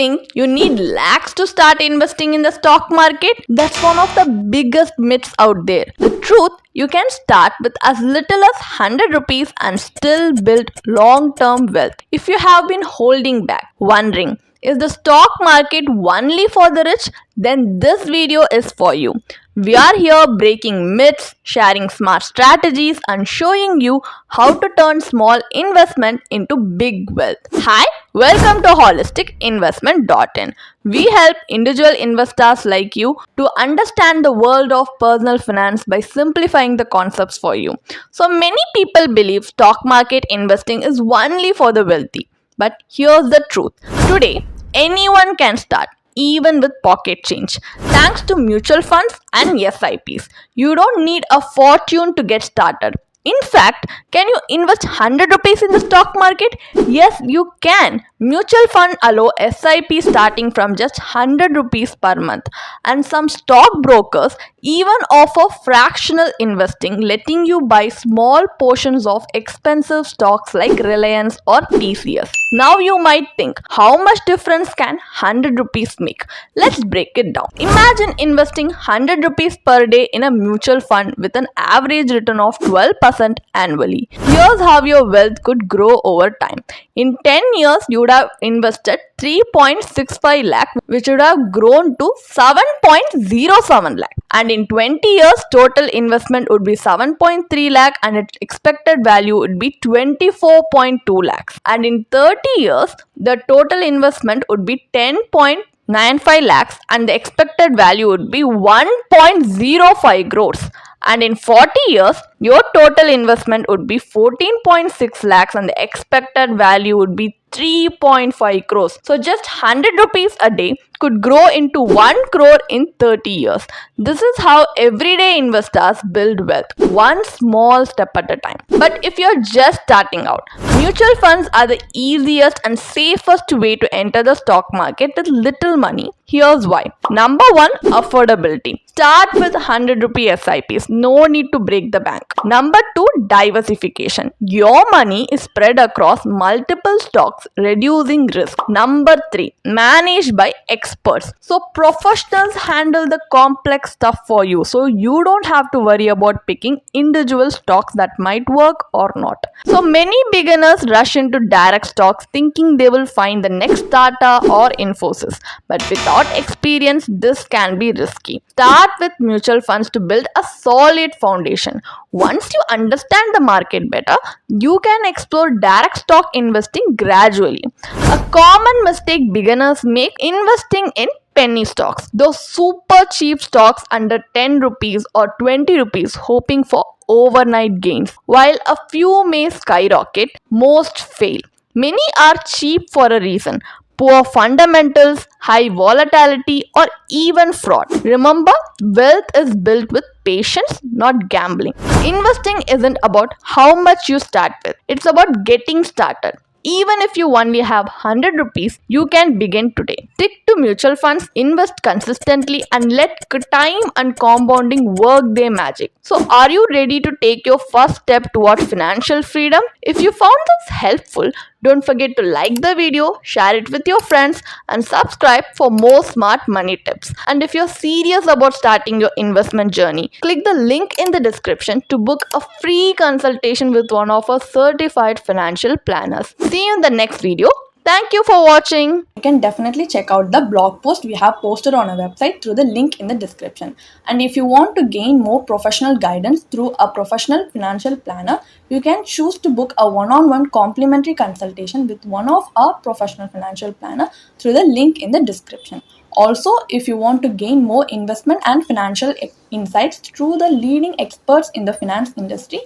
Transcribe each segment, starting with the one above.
think you need lakhs to start investing in the stock market? That's one of the biggest myths out there. The truth, you can start with as little as 100 rupees and still build long-term wealth. If you have been holding back, wondering, is the stock market only for the rich? Then this video is for you. We are here breaking myths, sharing smart strategies, and showing you how to turn small investment into big wealth. Hi, welcome to holisticinvestment.in. We help individual investors like you to understand the world of personal finance by simplifying the concepts for you. So many people believe stock market investing is only for the wealthy. But here's the truth. Today, anyone can start, even with pocket change, thanks to mutual funds and SIPs. You don't need a fortune to get started. In fact, can you invest 100 rupees in the stock market? Yes, you can. Mutual fund allow SIP starting from just 100 rupees per month, and some stockbrokers even offer fractional investing, letting you buy small portions of expensive stocks like Reliance or TCS. Now you might think, how much difference can 100 rupees make? Let's break it down. Imagine investing 100 rupees per day in a mutual fund with an average return of 12% annually. Here's how your wealth could grow over time. In 10 years, you would have invested 3.65 lakh, which would have grown to 7.07 lakh. And in 20 years, total investment would be 7.3 lakh and its expected value would be 24.2 lakhs. And in 30 years, the total investment would be 10.95 lakhs and the expected value would be 1.05 crores. And in 40 years, your total investment would be 14.6 lakhs and the expected value would be 3.5 crores. So just 100 rupees a day could grow into 1 crore in 30 years. This is how everyday investors build wealth, one small step at a time. But if you're just starting out, mutual funds are the easiest and safest way to enter the stock market with little money. Here's why. Number one, affordability. Start with 100 rupee SIPs. No need to break the bank. Number two, diversification. Your money is spread across multiple stocks, reducing risk. Number three, managed by experts. So professionals handle the complex stuff for you. So you don't have to worry about picking individual stocks that might work or not. So many beginners rush into direct stocks thinking they will find the next Tata or Infosys. But without experience, this can be risky. Start with mutual funds to build a solid foundation. Once you understand the market better, you can explore direct stock investing gradually. A common mistake beginners make investing in penny stocks, those super cheap stocks under 10 rupees or 20 rupees, hoping for overnight gains. While a few may skyrocket, most fail. Many are cheap for a reason. Poor fundamentals, high volatility, or even fraud. Remember, wealth is built with patience, not gambling. Investing isn't about how much you start with, it's about getting started. Even if you only have 100 rupees, you can begin today. Stick to mutual funds, invest consistently, and let time and compounding work their magic. So, are you ready to take your first step towards financial freedom? If you found this helpful, don't forget to like the video, share it with your friends, and subscribe for more smart money tips. And if you're serious about starting your investment journey, click the link in the description to book a free consultation with one of our certified financial planners. See you in the next video. Thank you for watching. You can definitely check out the blog post we have posted on our website through the link in the description. And if you want to gain more professional guidance through a professional financial planner, you can choose to book a one-on-one complimentary consultation with one of our professional financial planner through the link in the description. Also, if you want to gain more investment and financial insights through the leading experts in the finance industry,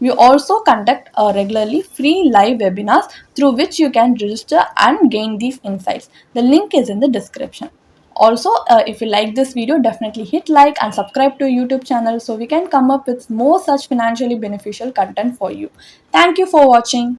we also conduct regularly free live webinars through which you can register and gain these insights. The link is in the description. Also, if you like this video, definitely hit like and subscribe to our YouTube channel so we can come up with more such financially beneficial content for you. Thank you for watching.